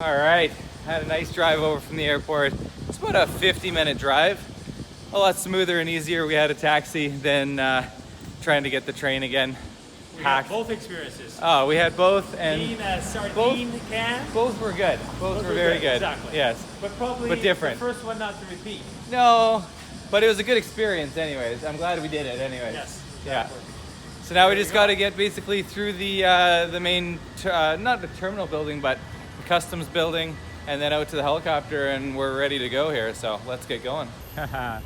All right, had a nice drive over from the airport. It's about a 50-minute drive. A lot smoother and easier. We had a taxi than trying to get the train again. We had both experiences. Oh, we had both, and Being a sardine can. both were good. Both were very good. Exactly. Yes, But different. The first one not to repeat. No, but it was a good experience anyways. I'm glad we did it anyways. Yes. Yeah. So now we just got to get basically through the main, not the terminal building, but the customs building, and then out to the helicopter, and we're ready to go here. So let's get going. So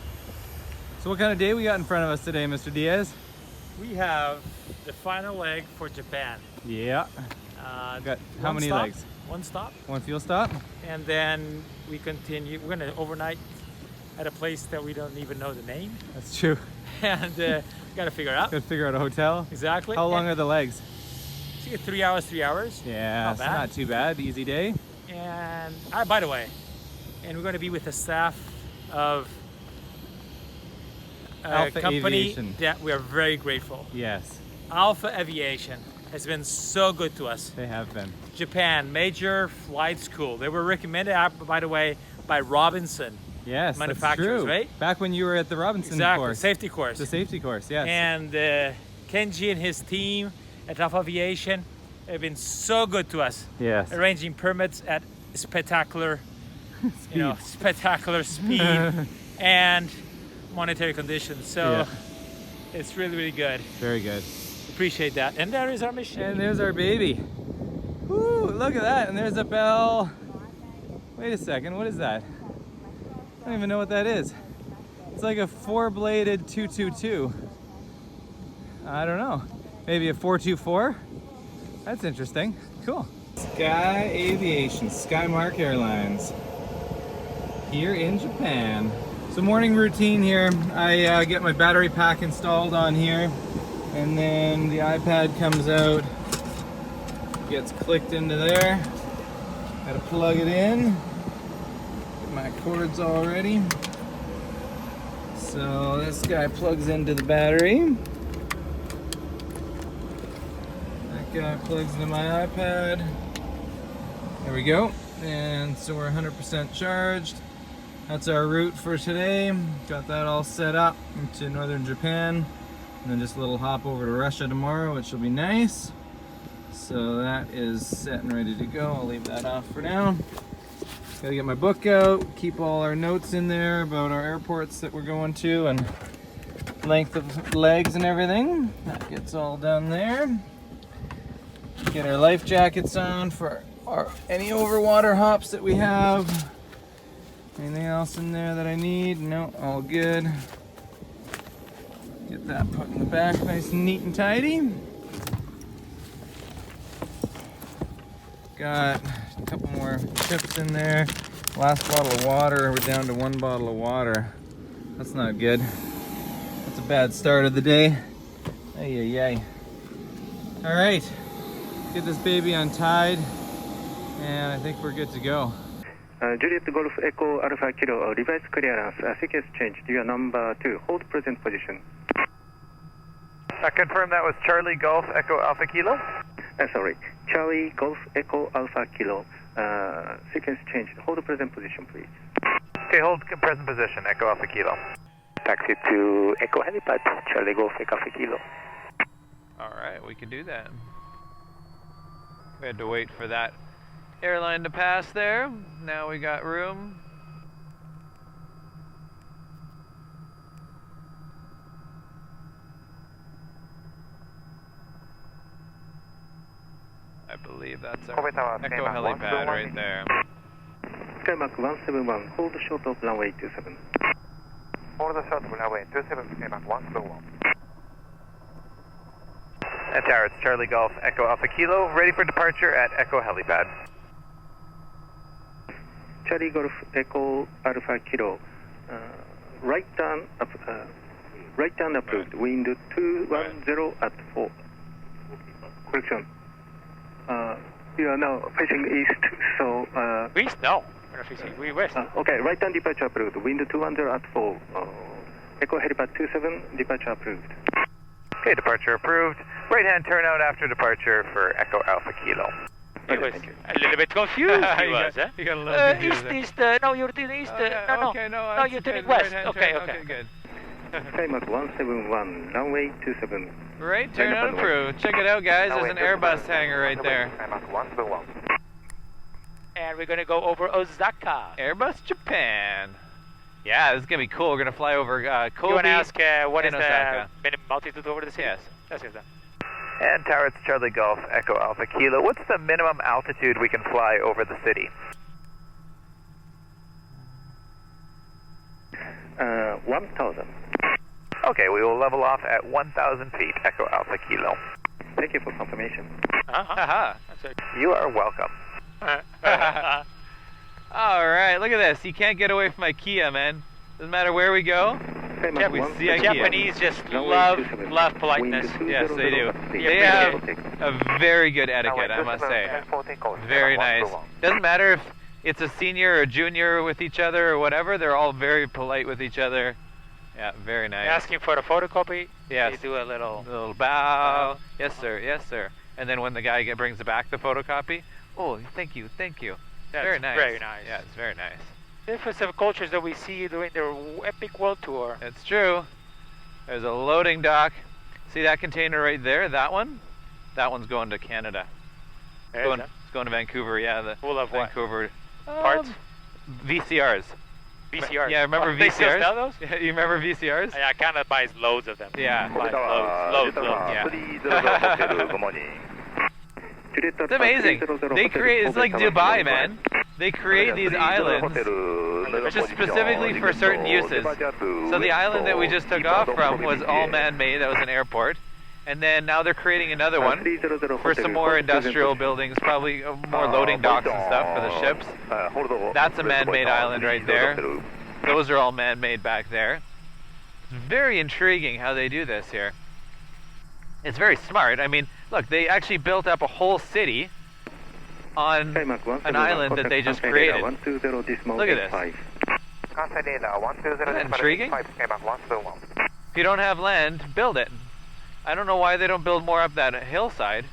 what kind of day we got in front of us today, Mr. Diaz? We have the final leg for Japan. Yeah. Got how many legs? One stop. One fuel stop. And then we continue. We're going to overnight at a place that we don't even know the name. That's true. And got to figure it out. Got to figure out a hotel. Exactly. How long are the legs? 3 hours, 3 hours. Yeah, not it's bad. not too bad. Easy day. And by the way, and we're going to be with the staff of a Alpha company Aviation. that we are very grateful. Yes, Alpha Aviation has been so good to us. they have been. Japan, major flight school. They were recommended, by the way, by Robinson. Yes, that's Manufacturers, true. right? Back when you were at the Robinson Exactly, course. safety course. The safety course, yes. And Kenji and his team at Alpha Aviation have been so good to us. Yes. Arranging permits at spectacular, spectacular speed and monetary conditions. So Yeah. it's really, really good. Very good. Appreciate that. And there is our machine. And there's our baby. Woo, look at that. And there's a bell. Wait a second, what is that? I don't even know what that is. It's like a 4-bladed 222. I don't know. Maybe a 424? That's interesting. Cool. Sky Aviation, Skymark Airlines. Here in Japan. So morning routine here. I get my battery pack installed on here. And then the iPad comes out. Gets clicked into there. Gotta plug it in. Get my cords all ready. So this guy plugs into the battery. That guy plugs into my iPad. There we go. And so we're 100% charged. That's our route for today. Got that all set up into northern Japan. And then just a little hop over to Russia tomorrow, which will be nice. So that is set and ready to go. I'll leave that off for now. Gotta get my book out, keep all our notes in there about our airports that we're going to and length of legs and everything. That gets all done there. Get our life jackets on for any overwater hops that we have. Anything else in there that I need? No, all good. Get that put in the back nice and neat and tidy. Got a couple more chips in there. Last bottle of water, we're down to 1 bottle of water. That's not good. That's a bad start of the day. Ay, ay, ay. All right, get this baby untied, and I think we're good to go. Juliet Golf Echo Alpha Kilo, reverse clearance, sequence change to your number 2, hold present position. I confirm that was Charlie Golf Echo Alpha Kilo. Sorry, Charlie Golf Echo Alpha Kilo, sequence change, hold present position please. Okay, hold present position, Echo Alpha Kilo. Taxi to Echo Helipad, Charlie Golf Echo Alpha Kilo. All right, we can do that. We had to wait for that airline to pass there. Now we got room. I believe that's our Echo helipad right there. Skymark 171, hold short of runway 27. Hold the short runway 27, Skymark 171. That's Tower, it's Charlie Golf Echo Alpha Kilo, ready for departure at Echo Helipad. Charlie Golf Echo Alpha Kilo, right turn approved, wind 210 at 4. Correction. You are now facing east, so... East? No. We're facing west. Okay, right turn departure approved, wind 210 at 4. Echo Helipad 27, departure approved. Okay, departure approved. Right hand turnout after departure for Echo Alpha Kilo. He was a little bit confused. He was, huh? You got a little confused East, there. no, you're turning east. No. Okay, no, No, it's you're turning good, west. right-hand Okay, turn. okay. Good. Timeout 171, runway 27. Right turn out approved. Check it out, guys. There's an Airbus hangar right there. Timeout 171. And we're gonna go over Osaka. Airbus Japan. Yeah, this is gonna be cool. We're gonna fly over Kobe. You wanna ask what is and the Osaka. minimum altitude over the city? Yes. That's good. And tower, it's Charlie Golf, Echo Alpha Kilo. What's the minimum altitude we can fly over the city? 1,000. Okay, we will level off at 1,000 feet, Echo Alpha Kilo. Thank you for confirmation. Haha. That's it. You are welcome. All right, look at this. You can't get away from IKEA, man. Doesn't matter where we go. Timeout we see The 171. Japanese just love politeness. Yes, they do. Yeah, They appreciate have a very good etiquette, I must say. Very nice. Doesn't matter if it's a senior or junior with each other or whatever. They're all very polite with each other. Yeah, very nice. Asking for a photocopy. Yes. They do a little. A little bow. Yes, sir. Yes, sir. And then when the guy brings back the photocopy, oh, thank you, thank you. That's very nice. Very nice. Yeah, it's very nice. Difference of cultures that we see during their epic world tour. It's true. There's a loading dock. See that container right there? That one? That one's going to Canada. It's going to Vancouver. Yeah, the Full of what? Vancouver Parts? VCRs. VCRs. Yeah, remember They still VCRs? sell those? You remember VCRs? Yeah, Canada buys loads of them. Yeah. Buys loads. Yeah. It's amazing. They create, it's like Dubai, man. They create these islands just specifically for certain uses. So the island that we just took off from was all man-made. That was an airport. And then now they're creating another one for some more industrial buildings, probably more loading docks and stuff for the ships. That's a man-made island right there. Those are all man-made back there. It's very intriguing how they do this here. It's very smart. I mean, look, they actually built up a whole city on an island that they just created. Look at this. Isn't that intriguing? If you don't have land, build it. I don't know why they don't build more up that hillside.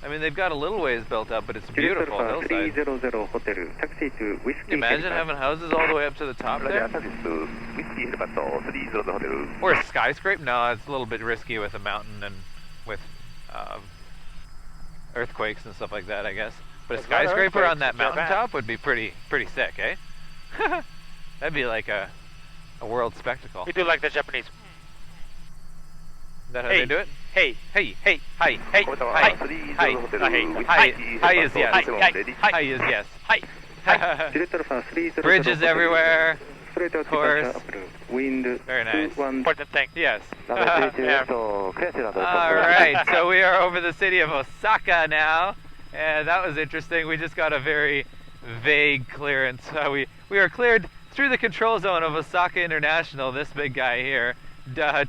I mean, they've got a little ways built up, but it's a beautiful hillside. Can you imagine having houses all the way up to the top there? Or a skyscraper? No, it's a little bit risky with a mountain and with earthquakes and stuff like that, I guess. But a skyscraper on that mountaintop would be pretty sick, eh? That'd be like a world spectacle. We do like the Japanese. Is that how they do it? Hey, Hey, hey, hi, hey, hi, hi, hi is yes. Hi is yes. Hi. Bridges everywhere. Of course. Wind. Very nice. Important thing. Yes. Yeah. All right, so we are over the city of Osaka now, and that was interesting. We just got a very vague clearance. We are cleared through the control zone of Osaka International, this big guy here,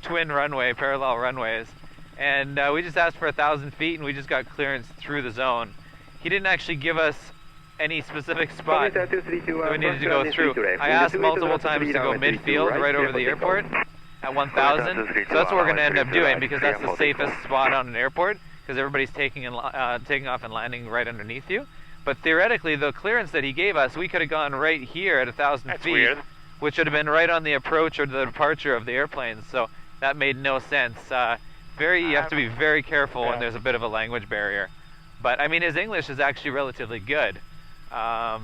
twin runway, parallel runways, and we just asked for 1,000 feet, and we just got clearance through the zone. He didn't actually give us any specific spot that we needed to go through. I asked multiple times to go midfield, right over the airport, at 1,000. So that's what we're going to end up doing, because that's the safest spot on an airport, because everybody's taking off and landing right underneath you. But theoretically, the clearance that he gave us, we could have gone right here at 1,000 feet, weird. which would have been right on the approach or the departure of the airplanes. So that made no sense. You have to be very careful when there's a bit of a language barrier. But I mean, his English is actually relatively good. So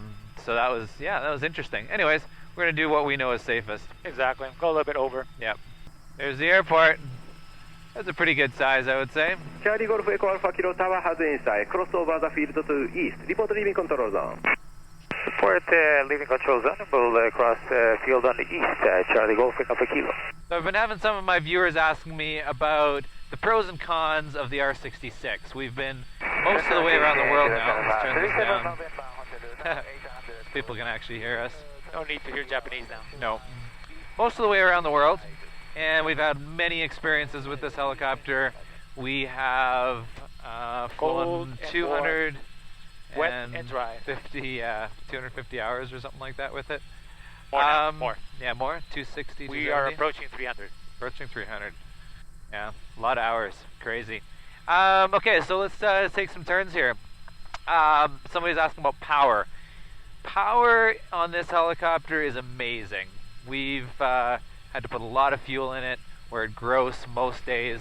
that was interesting. Anyways, we're gonna do what we know is safest. Exactly. Go a little bit over. Yep. There's the airport. That's a pretty good size, I would say. Charlie Golf Echo Alpha Kilo Tower has inside. Cross over the field to east. Report leaving control zone. Report leaving control zone. We'll cross field on the east. Charlie Golf Echo Alpha Kilo. So I've been having some of my viewers asking me about the pros and cons of the R66. We've been most of the way around the world now. Let's turn this down. People can actually hear us. No need to hear Japanese now. No. Most of the way around the world, and we've had many experiences with this helicopter. We have flown 200 wet and dry. 250 hours or something like that with it. More. Yeah, more. 260. We are approaching 300. Approaching 300. Yeah, a lot of hours. Crazy. Okay, so let's take some turns here. Somebody's asking about power. Power on this helicopter is amazing. We've had to put a lot of fuel in it. We're at gross most days,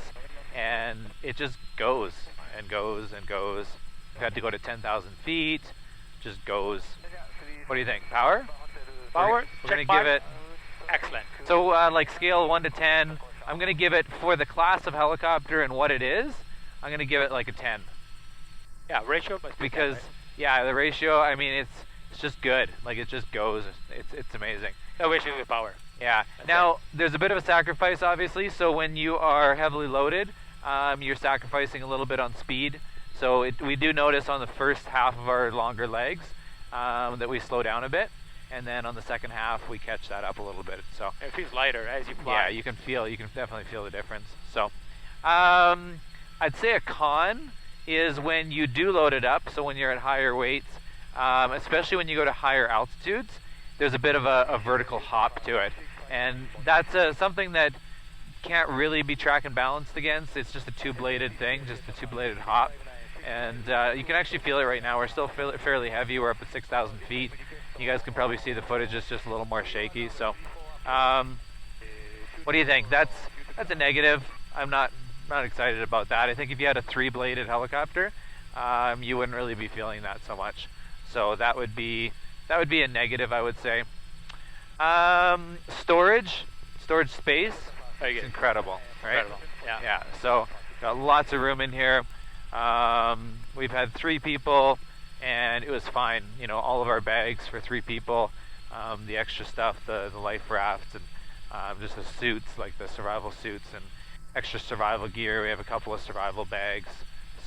and it just goes and goes and goes. We've had to go to 10,000 feet. Just goes. What do you think? Power? Power. We're going to give it. Excellent. So, like scale 1 to 10, I'm going to give it, for the class of helicopter and what it is, I'm going to give it like a 10. Yeah, ratio must be Because 10, right? yeah, the ratio, I mean, it's just good. Like, it just goes. It's amazing. No ratio with power. Yeah. That's Now, there's a bit of a sacrifice, obviously. So when you are heavily loaded, you're sacrificing a little bit on speed. So we do notice on the first half of our longer legs that we slow down a bit, and then on the second half we catch that up a little bit. So It feels lighter as you fly. yeah, you can definitely feel the difference. So I'd say a con is when you do load it up. So when you're at higher weights, especially when you go to higher altitudes, there's a bit of a vertical hop to it, and that's something that can't really be track and balanced against. It's just a two-bladed thing, just a two-bladed hop, and you can actually feel it right now. We're still fairly heavy. We're up at 6,000 feet. You guys can probably see the footage is just a little more shaky. So what do you think? That's a negative. I'm not excited about that. I think if you had a three-bladed helicopter, you wouldn't really be feeling that so much. So that would be a negative, I would say. Storage space, Very it's good. incredible, right? Incredible. Yeah. Yeah, so got lots of room in here. We've had 3 people, and it was fine. You know, all of our bags for 3 people, the extra stuff, the life rafts, and just the suits, like the survival suits, and extra survival gear. We have a couple of survival bags.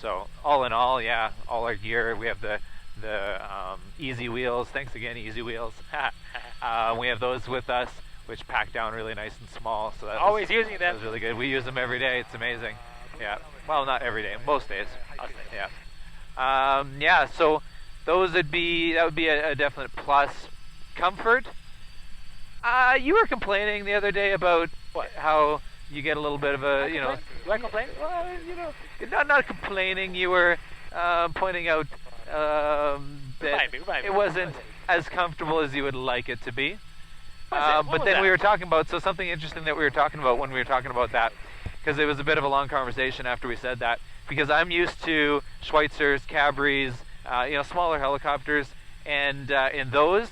So all in all, yeah, all our gear. We have the Easy Wheels. Thanks again, Easy Wheels. We have those with us, which pack down really nice and small. So that Always using them. That was really good. We use them every day. It's amazing. Yeah. Well, not every day. Most days. Yeah. Yeah. So that would be a definite plus. Comfort. You were complaining the other day about how you get a little bit of a, you know. Do I complain? Well, you know, not complaining. You were pointing out that Remind me. it wasn't as comfortable as you would like it to be. What But was then that? we were talking about, so something interesting that we were talking about when we were talking about that, because it was a bit of a long conversation after we said that, because I'm used to Schweitzers, Cabris, you know, smaller helicopters, and in those,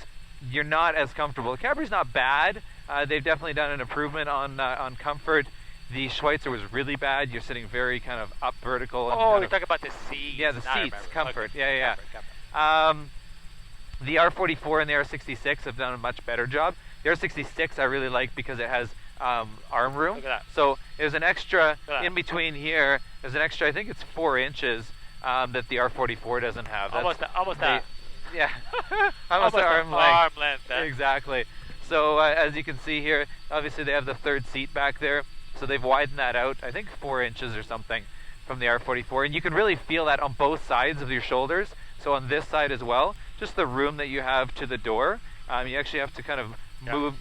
you're not as comfortable. The Cabri's not bad. They've definitely done an improvement on comfort. The Schweitzer was really bad. You're sitting very kind of up vertical. And You're talking about the seats. Yeah, the Now I seats, remember. comfort. Okay. Yeah. Comfort. The R44 and the R66 have done a much better job. The R66 I really like because it has arm room. Look at that. So there's an extra Look at that. in between here. There's an extra, I think it's 4 inches that the R44 doesn't have. Almost that. Yeah, almost an arm length. Arm length. Exactly. So as you can see here, obviously they have the third seat back there. So they've widened that out, I think 4 inches or something from the R44. And you can really feel that on both sides of your shoulders. So on this side as well, just the room that you have to the door, you actually have to kind of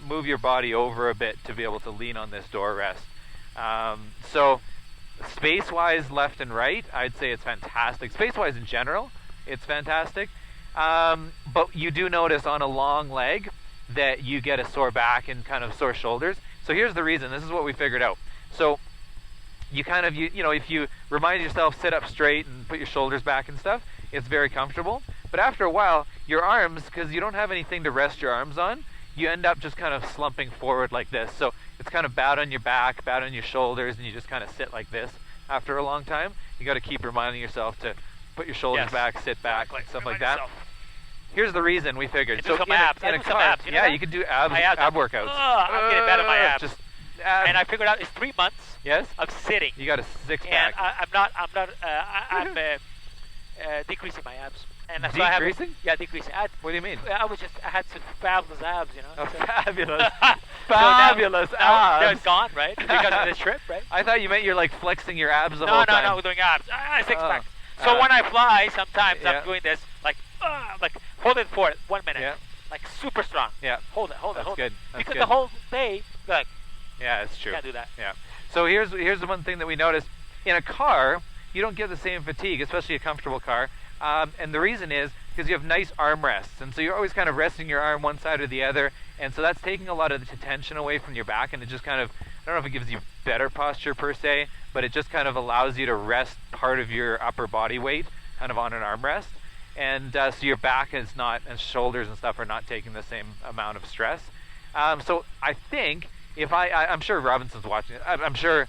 move your body over a bit to be able to lean on this door rest. So space-wise, left and right, I'd say it's fantastic. Space-wise in general, it's fantastic. But you do notice on a long leg that you get a sore back and kind of sore shoulders. So here's the reason. This is what we figured out. So you kind of, you know, if you remind yourself, sit up straight and put your shoulders back and stuff, it's very comfortable. But after a while, your arms, because you don't have anything to rest your arms on, you end up just kind of slumping forward like this. So it's kind of bowed on your back, bowed on your shoulders, and you just kind of sit like this after a long time. You got to keep reminding yourself to put your shoulders back, sit back, Exactly. stuff like Remind that. yourself. Here's the reason we figured. Do some abs. In I a do some car, abs. You know yeah, that? you can do My abs ab are- workouts. I'm getting bad at my abs. Just And I figured out it's 3 months yes, of sitting. you got a six And pack. I'm decreasing my abs. And so I have, Decreasing? yeah, decreasing. What do you mean? I had some fabulous abs, you know. Oh, so- fabulous, So fabulous now abs. it's gone, right? Because of this trip, right? I thought you meant you're like flexing your abs the whole time. No, we're doing abs. Six Oh. pack. So when I fly, sometimes Yeah. I'm doing this, like hold it for 1 minute, Yeah. like super strong. Yeah. Hold it. That's hold good. it. That's Because good. the whole day, like, Yeah, it's true. can't do that. Yeah. So here's the one thing that we noticed. In a car, you don't get the same fatigue, especially a comfortable car. And the reason is because you have nice armrests, and so you're always kind of resting your arm one side or the other, and so that's taking a lot of the tension away from your back, and it just kind of, I don't know if it gives you better posture per se, but it just kind of allows you to rest part of your upper body weight kind of on an armrest, and so your back is not, and shoulders and stuff are not taking the same amount of stress. So I think if I'm sure Robinson's watching it. I'm sure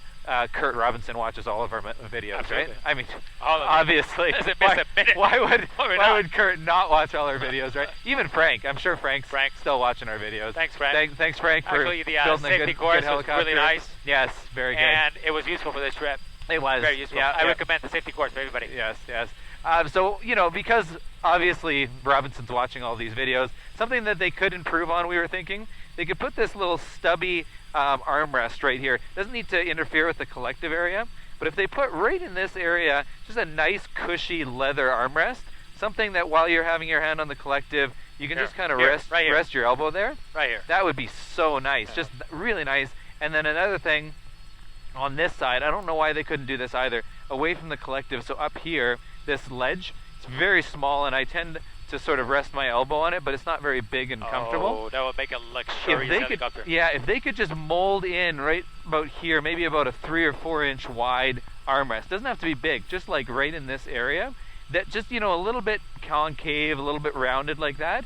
Kurt Robinson watches all of our videos, Absolutely. right? I mean, All of them. obviously. Doesn't miss a minute. Why not? would Kurt not watch all our videos, right? Even Frank. I'm sure Frank's still watching our videos. Thanks, Frank. Thanks, Frank, for Actually, the building a safety good course was helicopter. really nice. Yes, very good. And it was useful for this trip. It was. Very useful. Yeah, I yeah. recommend the safety course for everybody. Yes. So, because obviously Robinson's watching all these videos, something that they could improve on, we were thinking, they could put this little stubby armrest right here. Doesn't need to interfere with the collective area, but if they put right in this area just a nice cushy leather armrest, something that while you're having your hand on the collective, you can just kind of rest your elbow there. Right here. That would be so nice, just really nice. And then another thing on this side, I don't know why they couldn't do this either, away from the collective, so up here, this ledge, it's very small, and I tend to sort of rest my elbow on it, but it's not very big and comfortable. Oh, that would make a luxurious helicopter. If they could just mold in right about here, maybe about a 3 or 4 inch wide armrest. Doesn't have to be big, just like right in this area. That just, a little bit concave, a little bit rounded like that.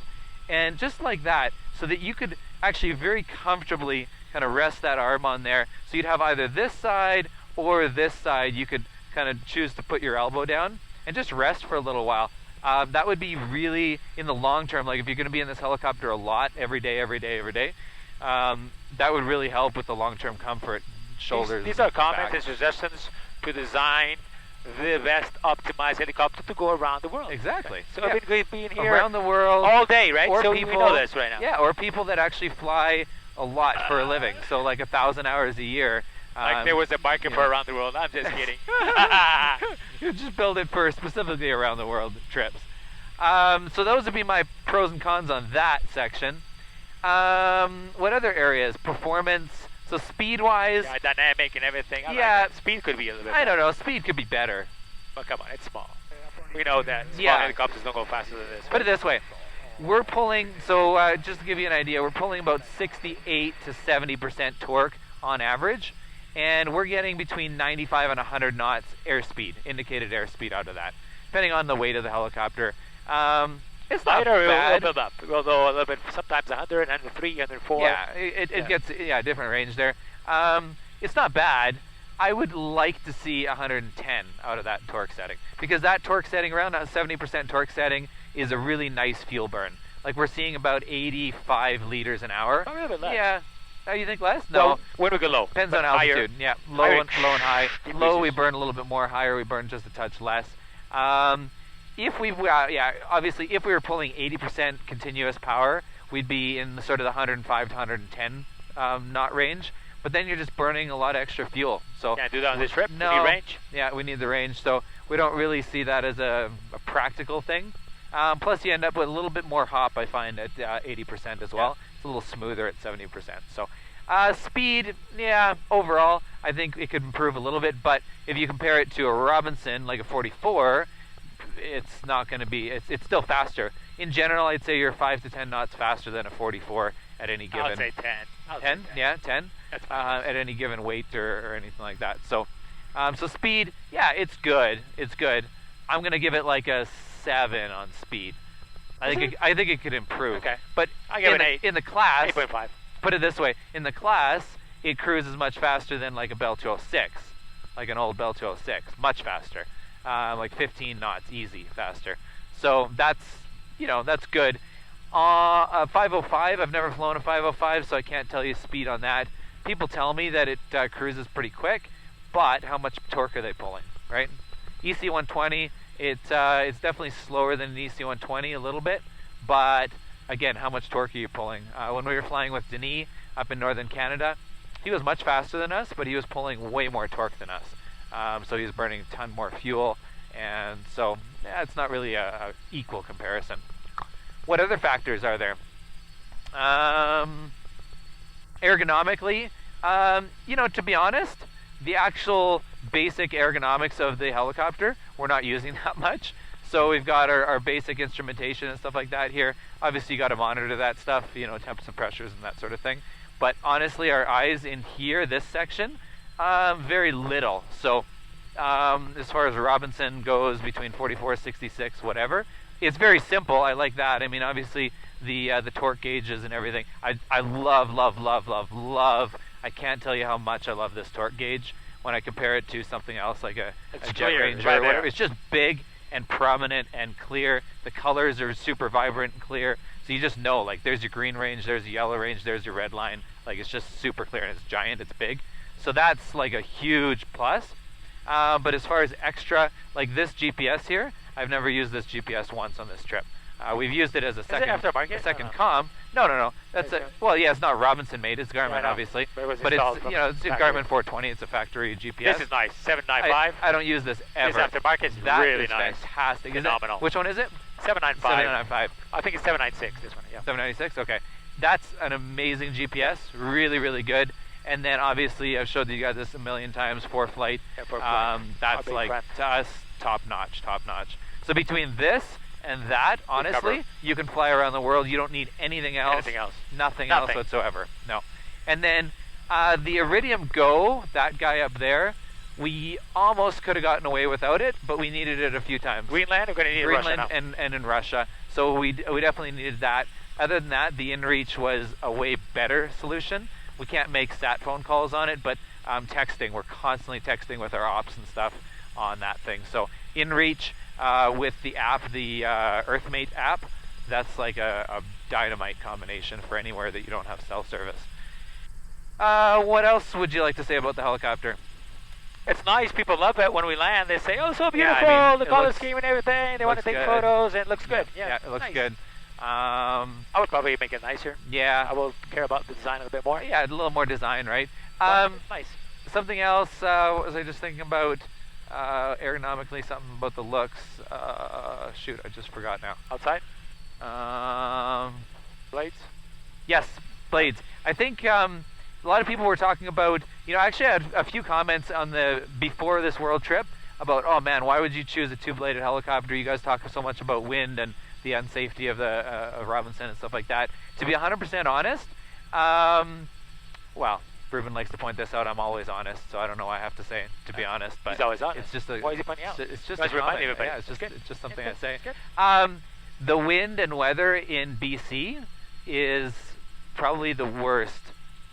And just like that, so that you could actually very comfortably kind of rest that arm on there. So you'd have either this side or this side. You could kind of choose to put your elbow down and just rest for a little while. That would be really, in the long term, like if you're going to be in this helicopter a lot, every day, that would really help with the long-term comfort, shoulders. These are comments back. and suggestions to design the best optimized helicopter to go around the world. Exactly. So I've been here around the world all day, right? Or So people, we know this right now. Yeah, or people that actually fly a lot for a living, so like 1,000 hours a year. Like there was a market for around the world. I'm just kidding. You just build it for specifically around the world trips. So those would be my pros and cons on that section. What other areas? Performance. So speed-wise. Yeah, dynamic and everything. I like that. Speed could be a little bit I don't better. know. Speed could be better. But come on, it's small. We know that small helicopters don't go faster than this. Put it this way. We're pulling, just to give you an idea, we're pulling about 68 to 70% torque on average. And we're getting between 95 and 100 knots airspeed, indicated airspeed out of that, depending on the weight of the helicopter. It's not bad. We'll build up. We'll go a little bit, sometimes 100, 103, 104. Yeah, it gets a different range there. It's not bad. I would like to see 110 out of that torque setting, because that torque setting, around a 70% torque setting, is a really nice fuel burn. Like we're seeing about 85 liters an hour. Probably a little bit less. Yeah. Oh, you think less? No. Well, when we go low. Depends on altitude. Yeah, low and high. Increases. Low we burn a little bit more. Higher we burn just a touch less. Obviously, if we were pulling 80% continuous power, we'd be in sort of the 105 to 110 knot range. But then you're just burning a lot of extra fuel. So can't do that on this trip. No. We need range. Yeah, we need the range. So we don't really see that as a practical thing. Plus, you end up with a little bit more hop, I find, at 80% as well. It's a little smoother at 70%. So speed, overall, I think it could improve a little bit. But if you compare it to a Robinson, like a 44, it's not going to be, it's still faster. In general, I'd say you're 5 to 10 knots faster than a 44 at any given. I'll say 10. 10? Yeah, 10. That's fine. At any given weight or anything like that. So, so speed, it's good. It's good. I'm going to give it like a 7 on speed. I think it could improve. Okay. But I give it an 8. In the class, 8.5. Put it this way, in the class, it cruises much faster than like a Bell 206, like an old Bell 206, much faster, like 15 knots, easy, faster. So that's good. A 505, I've never flown a 505, so I can't tell you speed on that. People tell me that it cruises pretty quick, but how much torque are they pulling, right? EC120, it's definitely slower than an EC120 a little bit, but again, how much torque are you pulling? When we were flying with Denis up in northern Canada, he was much faster than us, but he was pulling way more torque than us. So he was burning a ton more fuel, and so it's not really a equal comparison. What other factors are there? Ergonomically, to be honest, the actual basic ergonomics of the helicopter, we're not using that much. So we've got our basic instrumentation and stuff like that here. Obviously, you got to monitor that stuff, you know, temps and pressures and that sort of thing. But honestly, our eyes in here, this section, very little. So as far as Robinson goes, between 44, 66, whatever, it's very simple. I like that. I mean, obviously, the torque gauges and everything. I love. I can't tell you how much I love this torque gauge when I compare it to something else like a Jet Ranger or whatever. It's just big and prominent and clear. The colors are super vibrant and clear. So you just know, like, there's your green range, there's your yellow range, there's your red line. Like, it's just super clear, and it's giant, it's big. So that's like a huge plus. But as far as extra, like this GPS here, I've never used this GPS once on this trip. We've used it as a second comm. No. That's well, yeah, it's not Robinson made. It's Garmin, obviously. But it's, you know, it's Garmin 420. It's a factory GPS. This is nice. 795. I don't use this ever. This aftermarket is really nice. Fantastic. Phenomenal. Which one is it? 795. 795. I think it's 796. This one. Yeah. 796. Okay. That's an amazing GPS. Really good. And then obviously I've showed you guys this a million times. For flight. Yeah, for flight. That's like to us top notch. So between this and that, honestly, you can fly around the world. You don't need anything else. Nothing else whatsoever. No. And then the Iridium Go, that guy up there, we almost could have gotten away without it, but we needed it a few times. Greenland, we're going to need Greenland Russia now. and in Russia. So we definitely needed that. Other than that, the InReach was a way better solution. We can't make sat phone calls on it, but texting. We're constantly texting with our ops and stuff on that thing. So InReach, with the app, the EarthMate app, that's like a dynamite combination for anywhere that you don't have cell service. What else would you like to say about the helicopter? It's nice. People love it when we land. They say, "Oh, so beautiful!" Yeah, I mean, the color scheme and everything. They want to take photos, and it looks good. Yeah, it looks nice. good. I would probably make it nicer. Yeah. I will care about the design a little bit more. Yeah, a little more design, right? Nice. Something else, what was I just thinking about? Ergonomically, something about the looks. Shoot, I just forgot now. Outside? Blades? Yes, blades. I think a lot of people were talking about, you know, I actually had a few comments on the before this world trip about, oh man, why would you choose a two-bladed helicopter? You guys talk so much about wind and the unsafety of the of Robinson and stuff like that. To be 100% honest, well, Ruben likes to point this out. I'm always honest, so I don't know what I have to say, to be honest. But he's always honest. It's just a, why is he pointing out? It's just a comment. Yeah, it's just something I say. Good. The wind and weather in BC is probably the worst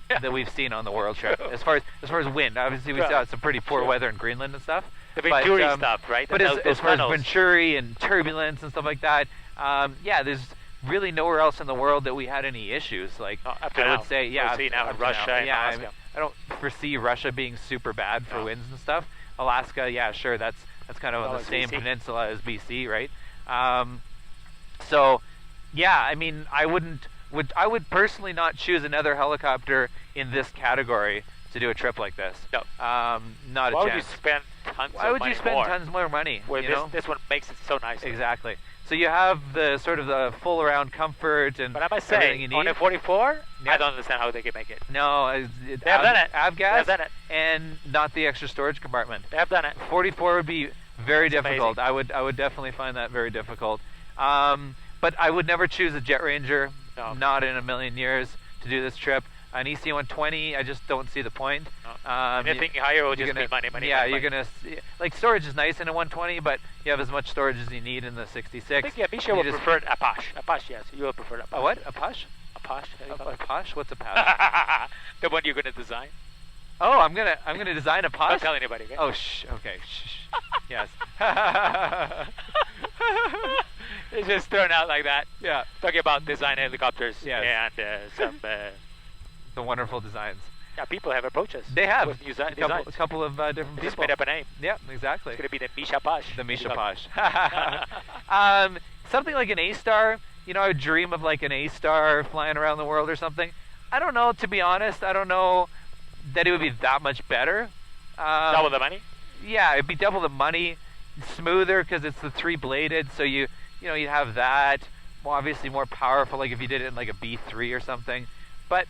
that we've seen on the world trip. As far as wind, obviously we saw some pretty poor weather in Greenland and stuff. The Venturi stuff, right? But as far as Venturi and turbulence and stuff like that, yeah, there's really nowhere else in the world that we had any issues. Like I would say, yeah, now in Russia and Alaska. I don't foresee Russia being super bad for winds and stuff. Alaska, yeah, sure, that's kind of on the same peninsula as BC, right? So, yeah, I mean, I would personally not choose another helicopter in this category to do a trip like this. No. Not a chance. Why would you spend tons Why would you spend tons more money? Where this one makes it so nice. Exactly. So you have the sort of the full around comfort and but I must everything say, you need. on a 44, Yeah. I don't understand how they can make it. No, They have done it. Avgas, They have done it. and not the extra storage compartment. They have done it. 44 would be very That's difficult. amazing. I would definitely find that very difficult. But I would never choose a Jet Ranger, not in a million years, to do this trip. An EC120, I just don't see the point. Anything higher will just be money. Yeah, money. you're gonna like storage is nice in a 120, but you have as much storage as you need in the 66. I think Misha will prefer Apache. Apache, yes, you will prefer Apache. A what? Apache? Apache. Apache? What's Apache? The one you're gonna design. Oh, I'm gonna design a Apache. Don't tell anybody. Okay? Oh, okay. Shh. Yes. It's just thrown out like that. Yeah. Talking about design helicopters. Yes. And some. The wonderful designs. Yeah, people have approached us. They have. With designs. A couple of different people. Just made up a name. Yeah, exactly. It's gonna be the Misha Pash. The Misha Pash. Something like an A-Star. You know, I would dream of like an A-Star flying around the world or something. I don't know, to be honest. I don't know that it would be that much better. Double the money? Yeah, it'd be double the money. Smoother because it's the three-bladed, so you have that. Well, obviously more powerful, like if you did it in like a B3 or something. But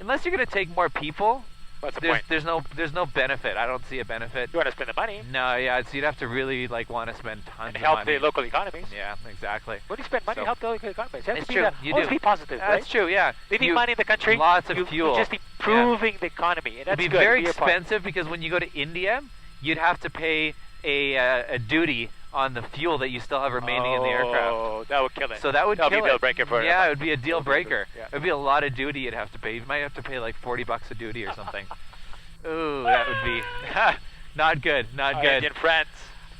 unless you're going to take more people, What's the point? there's no benefit. I don't see a benefit. You want to spend the money No, yeah, so you'd have to really like want to spend tons and of help money. the local economies. Yeah, exactly. When you spend money, So- help the local economies. You have It's to be true. the- You always do. be positive, right? That's true. Yeah. Leaving You- money in the country, Lots of you're fuel. just improving the economy, and that's It'd be good. very Be a part. expensive because when you go to India, you'd have to pay a duty on the fuel that you still have remaining in the aircraft. Oh, that would kill it. So that would That'll kill be a deal breaker for Yeah, it. it would be a deal breaker. Yeah. It would be a lot of duty you'd have to pay. You might have to pay like $40 a duty or something. Ooh, that would be not good. Not Our good. Indian friends,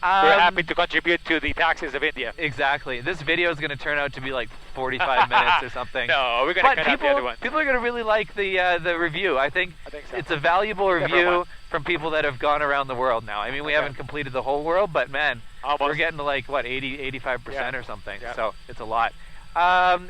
we're happy to contribute to the taxes of India. Exactly. This video is going to turn out to be like 45 minutes or something. No, we're going to But cut out the other one. people are going to really like the review. I think so. it's a valuable Different review one. from people that have gone around the world now. I mean, we Okay. haven't completed the whole world, but man, Almost. we're getting to like, what, 85% Yeah. or something. Yeah. So it's a lot.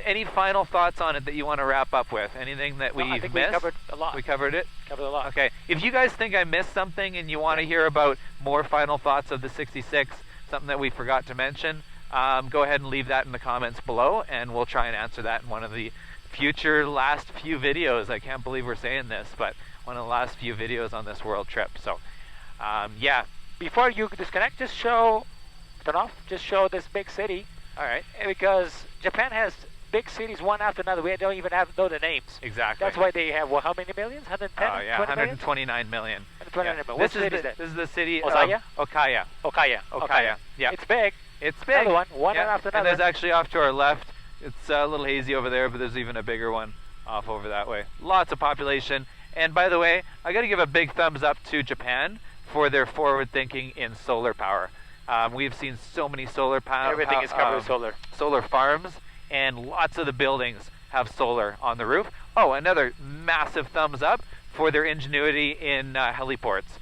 Any final thoughts on it that you want to wrap up with? Anything that No, I we've think missed? we covered a lot. We covered it? Covered a lot. Okay. If you guys think I missed something and you want to hear about more final thoughts of the 66, something that we forgot to mention, go ahead and leave that in the comments below, and we'll try and answer that in one of the future last few videos. I can't believe we're saying this, but one of the last few videos on this world trip. So, yeah. Before you disconnect, just show this big city, All right. because Japan has big cities one after another. We don't even know the names. Exactly. That's why they have, how many millions? 110? Oh, yeah. 20 million? 129 million. 129 Yeah. million. What city is that? This is the city Osaka? of Okaya. Okaya. Yeah. It's big. It's big. Another one Yeah. after And another. there's actually off to our left. It's a little hazy over there, but there's even a bigger one off over that way. Lots of population. And by the way, I got to give a big thumbs up to Japan for their forward thinking in solar power. We've seen so many solar power. Everything is covered with solar. Solar farms, and lots of the buildings have solar on the roof. Oh, another massive thumbs up for their ingenuity in heliports.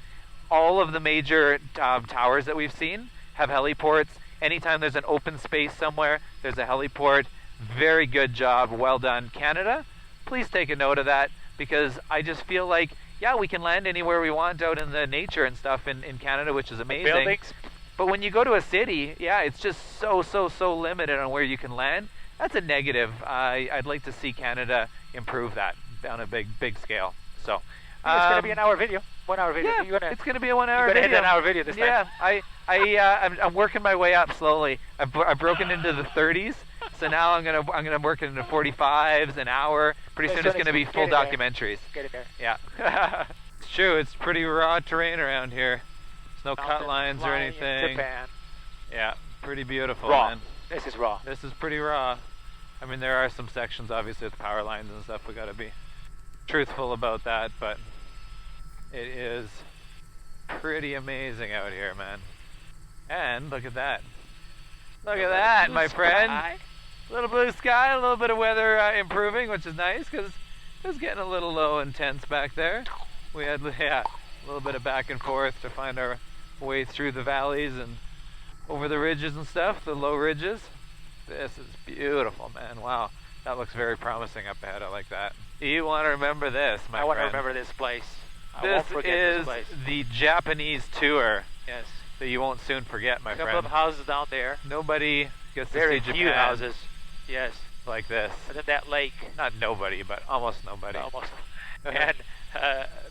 All of the major towers that we've seen have heliports. Anytime there's an open space somewhere, there's a heliport. Very good job. Well done, Canada. Please take a note of that, because I just feel like, yeah, we can land anywhere we want out in the nature and stuff in Canada, which is amazing. Buildings. But when you go to a city, yeah, it's just so limited on where you can land. That's a negative. I'd like to see Canada improve that on a big scale. So It's going to be an hour video. 1 hour video. yeah, it's going to be a 1 hour You're video. going to hit an hour video this time. Yeah, I'm working my way up slowly. I've broken into the 30s, so now I'm gonna work into 45s, an hour. Pretty soon it's going to be full documentaries. Get in there. Yeah, it's true. It's pretty raw terrain around here. There's no cut Mountains lines or flying in anything. Japan. Yeah, pretty beautiful, Raw. man. This is raw. This is pretty raw. I mean, there are some sections, obviously, with power lines and stuff. We got to be truthful about that, but it is pretty amazing out here, man. And look at that. Look at that, my friend. A little blue sky, a little bit of weather improving, which is nice, because it was getting a little low and tense back there. We had, yeah, a little bit of back and forth to find our way through the valleys and over the ridges and stuff, the low ridges. This is beautiful, man. Wow, that looks very promising up ahead. I like that. You want to remember this, my friend. I want to remember this place. I won't This forget is this place. the Japanese tour Yes. that you won't soon forget, my A couple friend. of houses down there. Nobody gets to Very see few Japan houses. Yes. like this. And then that lake. Not nobody, but almost nobody. Almost. And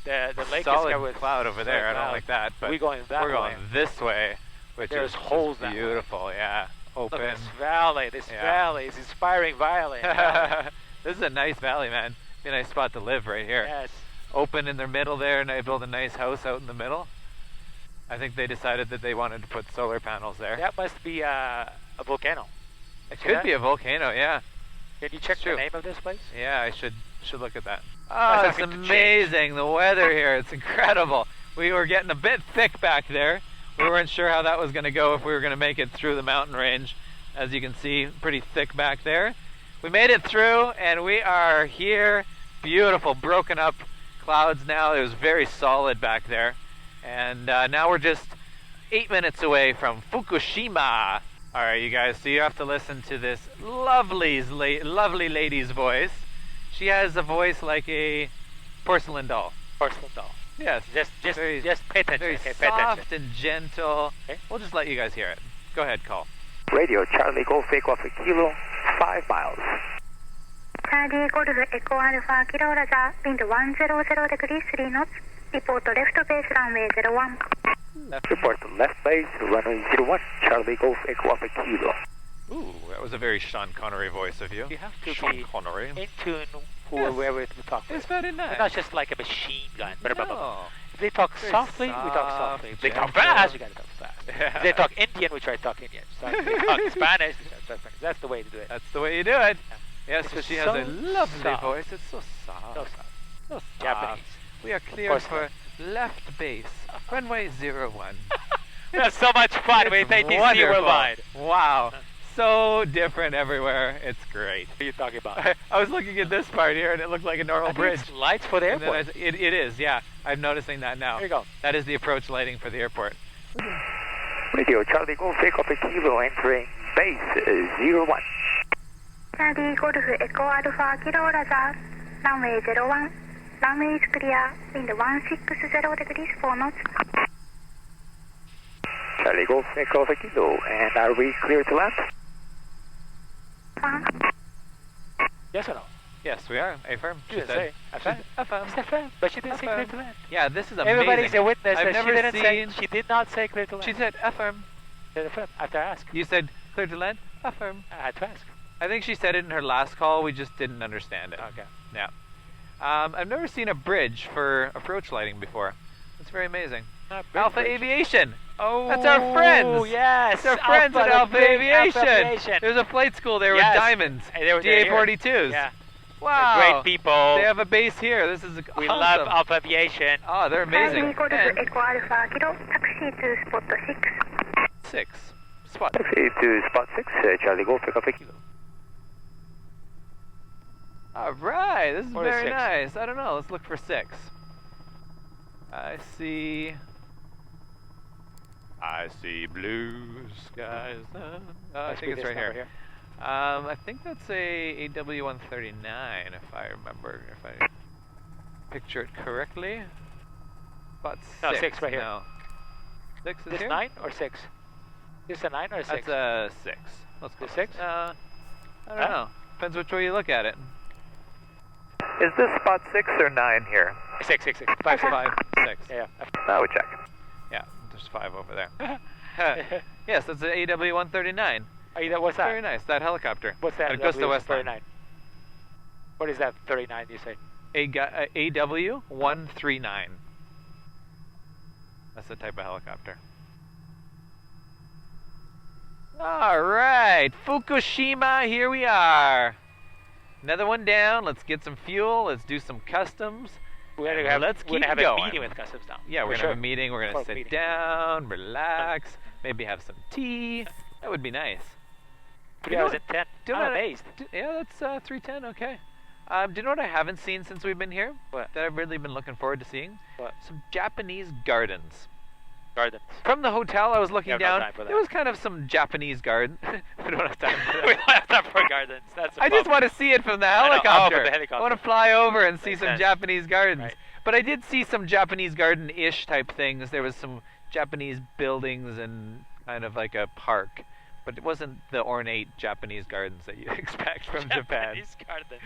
the lake Solid is covered with cloud over there. I don't cloud. like that. But We're going that we're going way. this way, which There's is holes just that way. beautiful. Yeah, Look open. at this valley. This Yeah. valley is inspiring valley. This is a nice valley, man. Be a nice spot to live right here. Yes. Open in the middle there, and they build a nice house out in the middle. I think they decided that they wanted to put solar panels there. That must be a volcano. It See could that? be a volcano, yeah. Can you check It's the true. name of this place? Yeah, I should look at that. That's Oh, it's something to amazing. The weather here, it's incredible. We were getting a bit thick back there. We weren't sure how that was going to go, if we were going to make it through the mountain range. As you can see, pretty thick back there. We made it through, and we are here. Beautiful, broken up clouds now. It was very solid back there. And now we're just 8 minutes away from Fukushima. All right, you guys, so you have to listen to this lovely lady's voice. She has a voice like a porcelain doll. Porcelain doll. Yes, Just pay attention. very Okay, pay soft attention. and gentle. Okay. We'll just let you guys hear it. Go ahead, call. Radio Charlie Golf Echo for Kilo 5 miles. Charlie Golf Echo Alpha Kilo Roger, wind 100 degrees 3 knots. Report left base runway 01. Report left base, runway 01, Charlie Golf Echo Alpha Kilo. Ooh, that was a very Sean Connery voice of you. You have to Sean be Connery. in tune whoever we talk with. It's very nice. We're not just like a machine gun. No. If they talk Very softly, we talk soft, softly. If they talk gentle. fast, we gotta talk fast. If they talk Indian, we try to talk Indian. So if they talk Spanish, we try to talk Spanish. That's the way to do it. That's the way you do it. Yes, This so is she has so a lovely soft. voice. It's so soft. So soft. So soft. Japanese. We are clear course for left base, runway 01. We have so much fun with ATC Wonderful. Worldwide. Wow. So different everywhere. It's great. What are you talking about? I was looking at this part here and it looked like a normal I think bridge. it's lights for the And then airport. it is, yeah. I'm noticing that now. Here you go. That is the approach lighting for the airport. Radio Charlie Golf Echo Alpha Kilo entering base 01. Charlie Golf Echo Alpha Kilo Roger, runway 01. Runway is clear, wind 160 degrees 4 knots. Charlie Golf Echo Alpha Kilo, and are we clear to land? Yes or no? Yes, we are. Affirm. She didn't say. Affirm. Affirm. But she didn't say clear Affirm. to land. Yeah, this is amazing. Everybody's a witness I've that never she didn't say. seen- She did not say clear to land. She said affirm. She said affirm after I asked. You said clear to land? Affirm. I had to ask. I think she said it in her last call. We just didn't understand it. Okay. Yeah. I've never seen a bridge for approach lighting before. It's very amazing. Alpha Aviation. Oh, That's our friends. Yes. It's our friends at the Alpha big Aviation. Alpha Aviation. There's a flight school there Yes. with diamonds. And they were here. GA42s. Yeah. Wow. They're great people. They have a base here. This is We awesome. love Alpha Aviation. Oh, they're amazing. Charlie Golf And Echo Alpha Kilo, taxi to spot 6. 6. Spot. Taxi to spot 6, Charlie Golf Echo Alpha Kilo. All right. This is What is very 6? nice. I don't know. Let's look for 6. I see blue skies. I think it's right here. I think that's a AW139, if I remember, if I picture it correctly. Spot 6. No, 6 right here. No. 6 is This here? 9 or 6? This a 9 or a 6? That's a 6. Let's go The 6? I don't know. Depends which way you look at it. Is this spot 6 or 9 here? 6, 6, 6. 5, 5, 5, 6. Yeah. Now we check. Yeah, there's 5 over there. Yes, that's an AW139. What's that? Very nice. That helicopter. What's that? It goes to West 39. What is that 39 you say? AW139. That's the type of helicopter. All right, Fukushima, here we are. Another one down. Let's get some fuel. Let's do some customs. We're And gonna have, let's we're keep gonna have going. a meeting with customs now. Yeah, we're For gonna have a meeting. We're gonna Close sit meeting. down, relax, maybe have some tea. That would be nice. 3 hours and 10. do I'm not- amazed. Yeah, that's 3:10. Okay. Do you know what I haven't seen since we've been here? What? That I've really been looking forward to seeing? What? Some Japanese gardens. Gardens. From the hotel, I was looking Yeah, no down. time for that. There was kind of some Japanese garden. We don't have time for We that. don't have time for gardens. That's a I just problem. want to see it from the know. Oh, from helicopter. the helicopter. I want to fly over and see Makes some sense. Japanese gardens. Right. But I did see some Japanese garden-ish type things. There was some Japanese buildings and kind of like a park. But it wasn't the ornate Japanese gardens that you expect from Japan. Japanese gardens.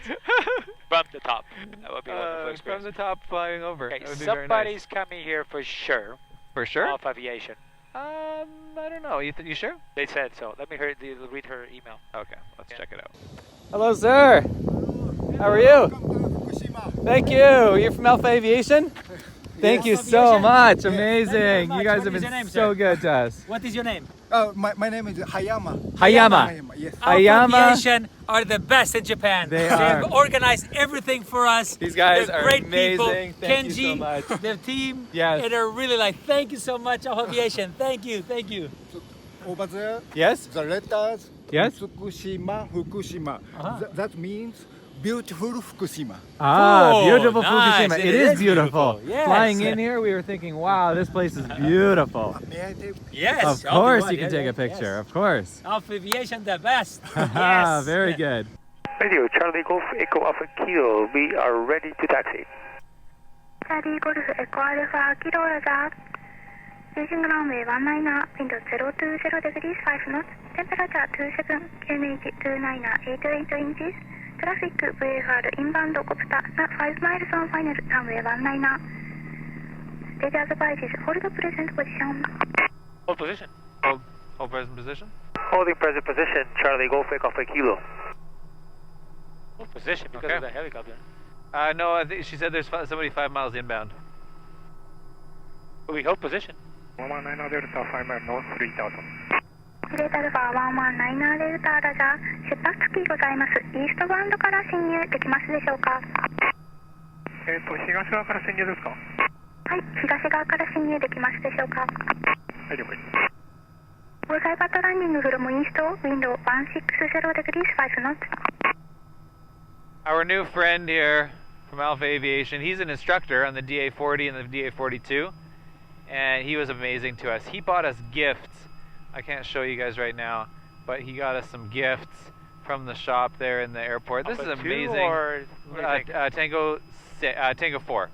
From the top. That would be a wonderful From experience. the top flying over. Okay, That would be very somebody's nice. coming here for sure. For sure? Alpha Aviation. I don't know. You sure? They said so. Let me read her email. Okay, let's Yeah. check it out. Hello, sir. How are you? Thank you. You're from Alpha Aviation? Thank you so much. Amazing. You guys have been so good to us. What is your name? My name is Hayama. Hayama. Yes. Hayama. Alpha Aviation are the best in Japan. They have are. organized everything for us. These guys They're are great amazing. people. Thank you Kenji, so much. the team, Yes. and they're really like, thank you so much, Alpha Aviation. Thank you, thank you. Over there, Yes? the letters Yes? Fukushima, Fukushima. That means beautiful Fukushima. Ah, Oh, beautiful nice. Fukushima. It It is is beautiful. beautiful. Yes. Flying in here, we were thinking, wow, this place is beautiful. May I take? Yes. Of I'll be course one. you can Yeah, take yeah, a picture. yes. Of course. Alpha Aviation, the best. Haha, Yes. very good. Radio Charlie Golf Echo Alpha Kilo, we are ready to taxi. Charlie Golf Echo Alpha Kilo Roger. Using runway 19, wind 020 degrees 5 knots, temperature 27, QNH 2988 inches, Traffic VFR inbound Copter 5 miles on final runway 19. Stage advises hold present position. Hold position. Hold present position. Holding present position, Charlie Golf Alpha Kilo. Hold position because Okay. of the helicopter. No, I think she said there's somebody 5 miles inbound. But we hold position. 119 Delta 5 mile north 3000。データアルファ119デルタラジャー出発機ございます。イーストバウンドから進入できますでしょうか。東側から進入ですか？はい、東側から進入できますでしょうか。はい、了解。ゴーサイバットランニングフロムイースト、ウィンドウ160 degrees 5 knots。Our new friend here from Alpha Aviation, he's an instructor on the DA40 and the DA42, and he was amazing to us. He bought us gifts. I can't show you guys right now, but he got us some gifts from the shop there in the airport. This is Alpha 2 amazing. or what do you think? Tango 4.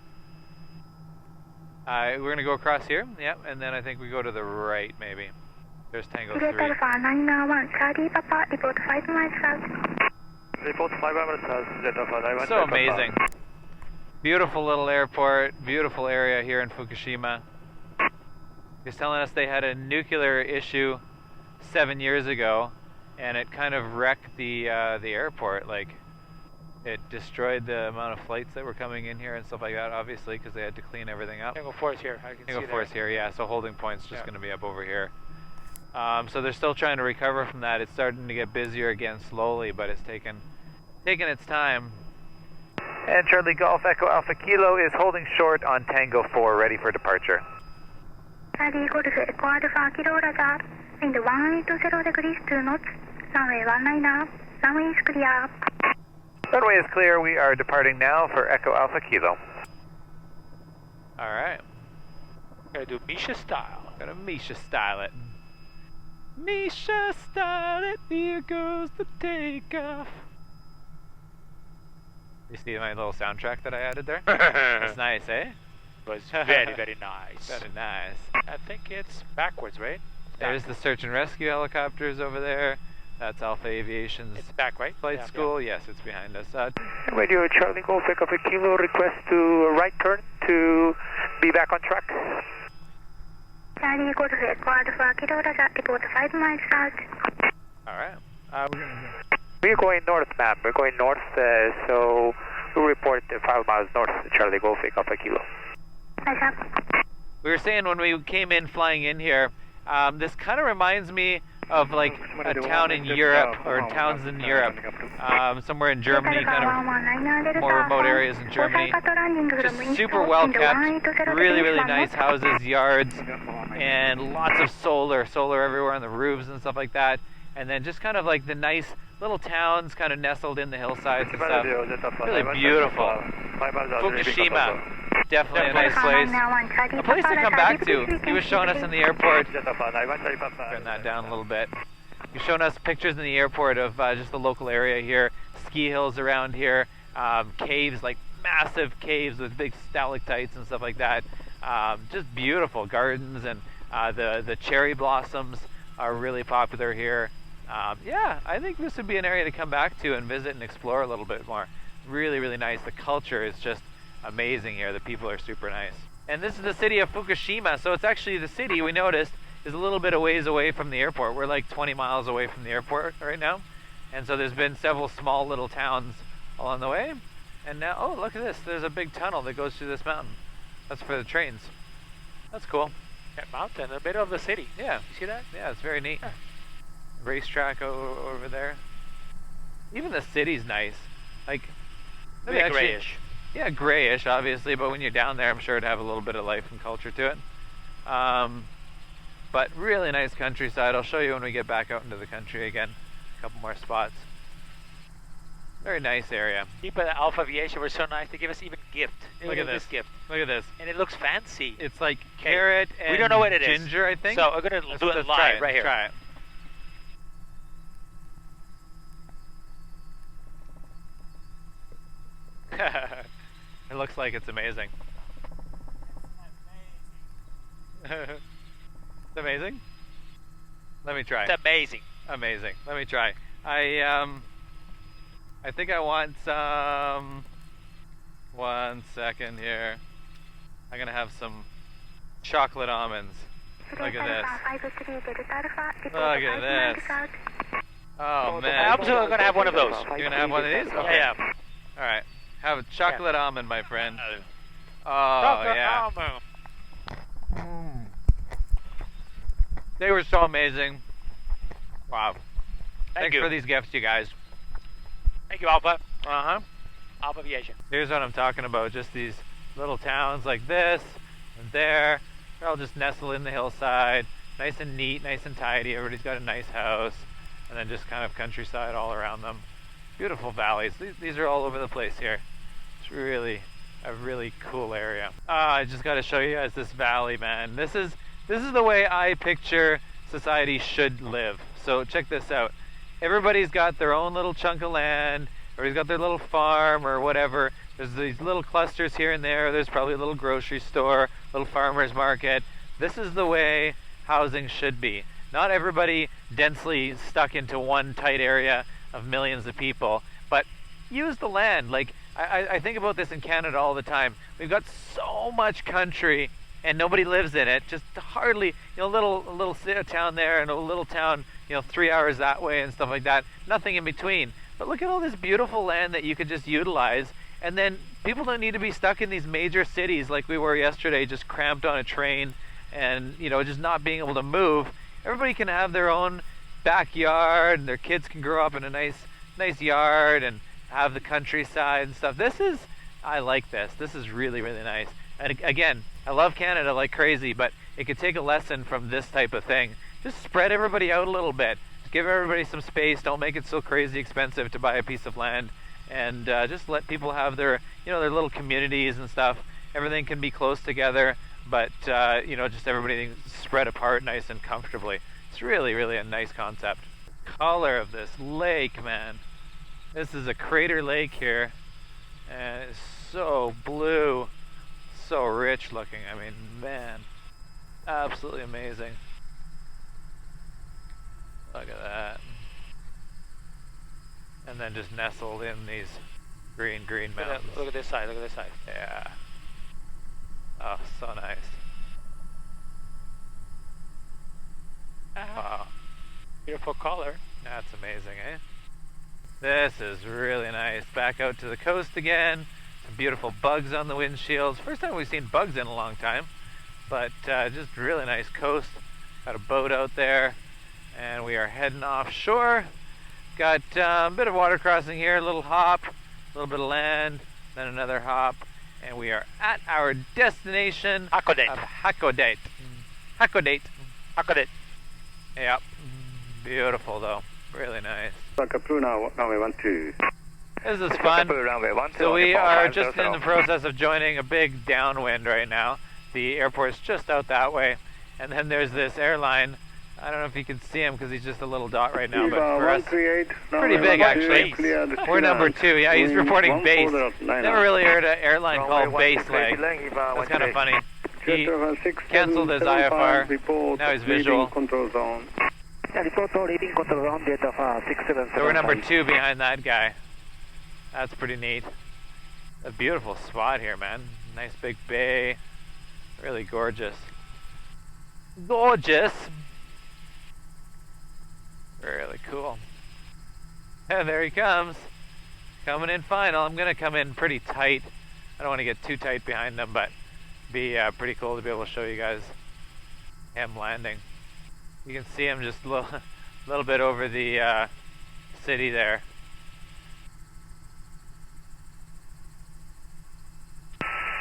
We're going to go across here, yep, and then I think we go to the right, maybe. There's Tango 3. データアルファ991チャーリーパパリポート5 miles south。 Report 5 miles south, Delta 591. So amazing. Beautiful little airport, beautiful area here in Fukushima. He's telling us they had a nuclear issue 7 years ago, and it kind of wrecked the airport. Like, it destroyed the amount of flights that were coming in here and stuff like that, obviously, because they had to clean everything up. Tango 4 is here. I can Tango see 4 is that. here, yeah, so holding point's just going to be up over here. So they're still trying to recover from that. It's starting to get busier again slowly, but it's taken its time. And Charlie Golf Echo Alpha Kilo is holding short on Tango 4, ready for departure. チャーリーゴルフエコアルファキロラジャーウィンド180 degrees 2 knots ランウェイ19ランウェイis clear。 Runway is clear. We are departing now for Echo Alpha Kilo. All right. Gotta do Misha style. Gotta Misha style it. Misha style it, here goes the takeoff. You see my little soundtrack that I added there? That's nice, eh? It was very, very nice. Very nice. I think it's backwards, right? There's the search and rescue helicopters over there. That's Alpha Aviation's It's back, right? flight Yeah, school. Yes, it's behind us. Radio Charlie Golf Echo Alpha Kilo, request to right turn to be back on track. チャーリーゴルフエコアルファキロラジャーリポート5 miles south。 All right. We're going north, ma'am. We're going north, so we'll report 5 miles north, Charlie Golf Echo Alpha Kilo. 大丈夫。 We were saying when we came in flying in here, this kind of reminds me of like a town in Europe or towns in Europe, somewhere in Germany, kind of more remote areas in Germany. Just super well kept, really, really nice houses, yards, and lots of solar everywhere on the roofs and stuff like that. And then just kind of like the nice little towns kind of nestled in the hillsides and stuff. Really beautiful. Fukushima, definitely a nice place. A place to come back to. He was showing us in the airport. Turn that down a little bit. He's showing us pictures in the airport of just the local area here, ski hills around here, caves, like massive caves with big stalactites and stuff like that. Just beautiful gardens, and the cherry blossoms are really popular here. Yeah, I think this would be an area to come back to and visit and explore a little bit more. Really, really nice. The culture is just amazing here. The people are super nice. And this is the city of Fukushima, so it's actually the city, we noticed, is a little bit of ways away from the airport. We're like 20 miles away from the airport right now. And so there's been several small little towns along the way. And now, oh, look at this. There's a big tunnel that goes through this mountain. That's for the trains. That's cool. That mountain in the middle of the city. Yeah. You see that? Yeah, it's very neat. Yeah. Racetrack over there. Even the city's nice. Like, A bit grayish. Yeah, grayish, obviously, but when you're down there, I'm sure it'd have a little bit of life and culture to it. But really nice countryside. I'll show you when we get back out into the country again. A couple more spots. Very nice area. People at Alpha Aviation were so nice. They give us even gift. Look at this gift. Look at this. And it looks fancy. It's like carrot and we don't know what it is. ginger, I think. So we're going to do it live right here. Try it. It looks like it's amazing. It's amazing? Let me try. It's amazing. Amazing. Let me try. I I think I want some... 1 second here. I'm gonna have some chocolate almonds. Look at this. Look at this. Oh man. I'm also gonna have one of those. You're gonna have one of these? Okay. Yeah. Alright. Have a chocolate almond, my friend. Oh, Chocolate yeah. almond. They were so amazing. Wow. Thanks you. for these gifts, you guys. Thank you, Alpha. Uh-huh. Alpha Aviation. Here's what I'm talking about. Just these little towns like this and there. They're all just nestled in the hillside. Nice and neat, nice and tidy. Everybody's got a nice house. And then just kind of countryside all around them. Beautiful valleys. These are all over the place here. It's really a really cool area. I just got to show you guys this valley, man. This is the way I picture society should live. So check this out. Everybody's got their own little chunk of land. Everybody's got their little farm or whatever. There's these little clusters here and there. There's probably a little grocery store, little farmer's market. This is the way housing should be. Not everybody densely stuck into one tight area of millions of people, but use the land. Like, I think about this in Canada all the time. We've got so much country and nobody lives in it. Just hardly, a little town there and a little town, 3 hours that way and stuff like that. Nothing in between. But look at all this beautiful land that you could just utilize. And then people don't need to be stuck in these major cities like we were yesterday, just cramped on a train and, just not being able to move. Everybody can have their own backyard and their kids can grow up in a nice yard and have the countryside and stuff. I like this. This is really, really nice. And again, I love Canada like crazy, but it could take a lesson from this type of thing. Just spread everybody out a little bit. Give everybody some space. Don't make it so crazy expensive to buy a piece of land, and just let people have their their little communities and stuff. Everything can be close together, but just everybody spread apart nice and comfortably. It's really, really a nice concept. Color of this lake, man. This is a crater lake here, and it's so blue, so rich looking. I mean, man, absolutely amazing. Look at that. And then just nestled in these green mountains. Look at this side, look at this side. Yeah. Oh, so nice. Wow. Beautiful color. That's amazing, eh? This is really nice. Back out to the coast again. Some beautiful bugs on the windshields. First time we've seen bugs in a long time. But just really nice coast. Got a boat out there. And we are heading offshore. Got a bit of water crossing here, a little hop, a little bit of land, then another hop, and we are at our destination Hakodate. of Hakodate. Hakodate. Hakodate. Yep. Beautiful though. Really nice. runway 12. This is fun. So we are just in the process of joining a big downwind right now. The airport's just out that way. And then there's this airline. I don't know if you can see him because he's just a little dot right now, but for us, pretty big actually. We're number 2. Yeah, he's reporting base. Never really heard an airline called base leg. That's kind of funny. He canceled his IFR. Now he's visual. So we're number 2 behind that guy. That's pretty neat. A beautiful spot here, man. Nice big bay. Really gorgeous. Gorgeous. Really cool. And there he comes. Coming in final. I'm going to come in pretty tight. I don't want to get too tight behind him, but be pretty cool to be able to show you guys him landing. You can see him just a little bit over the city there.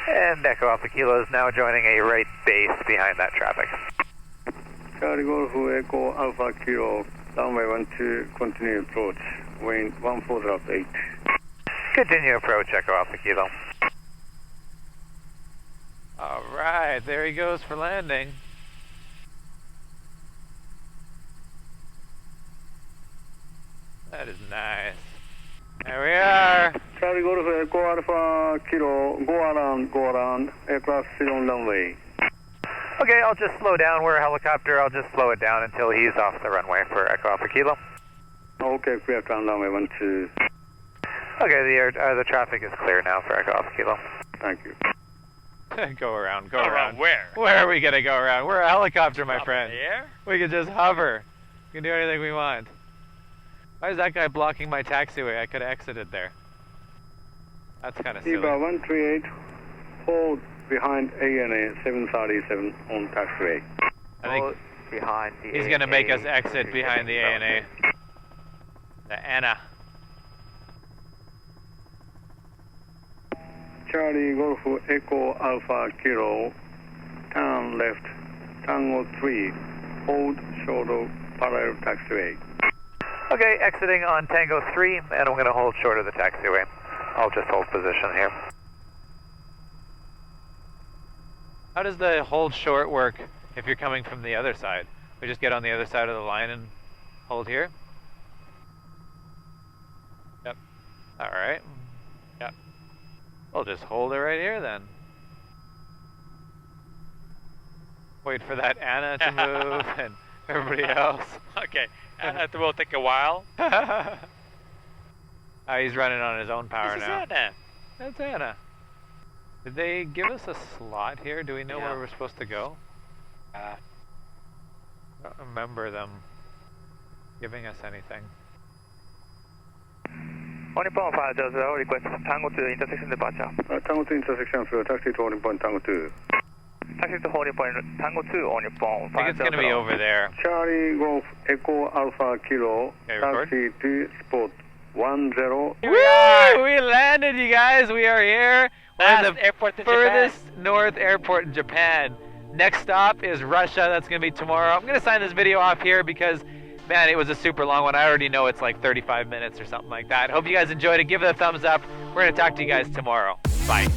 And Echo Alpha Kilo is now joining a right base behind that traffic. Charlie Golf Echo Alpha Kilo, runway 12, continue approach, wind 14.8. Continue approach, Echo Alpha Kilo. Alright, there he goes for landing. That is nice. There we are. Charlie Golf Echo Alpha Kilo, go around, aircraft still on runway. Okay, I'll just slow down. We're a helicopter. I'll just slow it down until he's off the runway for Echo Alpha Kilo. Okay, clear turn runway 12. Okay, the traffic is clear now for Echo Kilo. Thank you. Go around, go around. Where? Where are we gonna go around? We're a helicopter, my friend. There? We can just hover. We can do anything we want. Why is that guy blocking my taxiway? I could have exited there. That's kind of silly. Eva 138, hold behind ANA 737 on taxiway. I think behind the he's gonna make us exit behind the ANA. The ANA. Charlie Golf Echo Alpha Kilo, turn left, Tango 3, hold short of parallel taxiway. Okay, exiting on Tango 3, and I'm going to hold short of the taxiway. I'll just hold position here. How does the hold short work if you're coming from the other side? We just get on the other side of the line and hold here? Yep. Alright. Yep. We'll just hold it right here then. Wait for that Anna to move and everybody else. Okay, that will take a while. He's running on his own power This is now. Anna. That's Anna. Did they give us a slot here? Do we know where we're supposed to go? I don't remember them giving us anything. Only point 500, request Tango 2 intersection departure. Tango 2 intersection for taxi to holding point Tango 2. Taxi to holding point Tango 2 on your phone. I think it's going to be over there. Charlie Golf Echo Alpha Kilo, Okay, record. taxi to spot 10. Woo! We landed, you guys. We are here. We're in the airport in furthest north airport in Japan. Next stop is Russia. That's going to be tomorrow. I'm going to sign this video off here because, man, it was a super long one. I already know it's like 35 minutes or something like that. Hope you guys enjoyed it. Give it a thumbs up. We're going to talk to you guys tomorrow. Bye.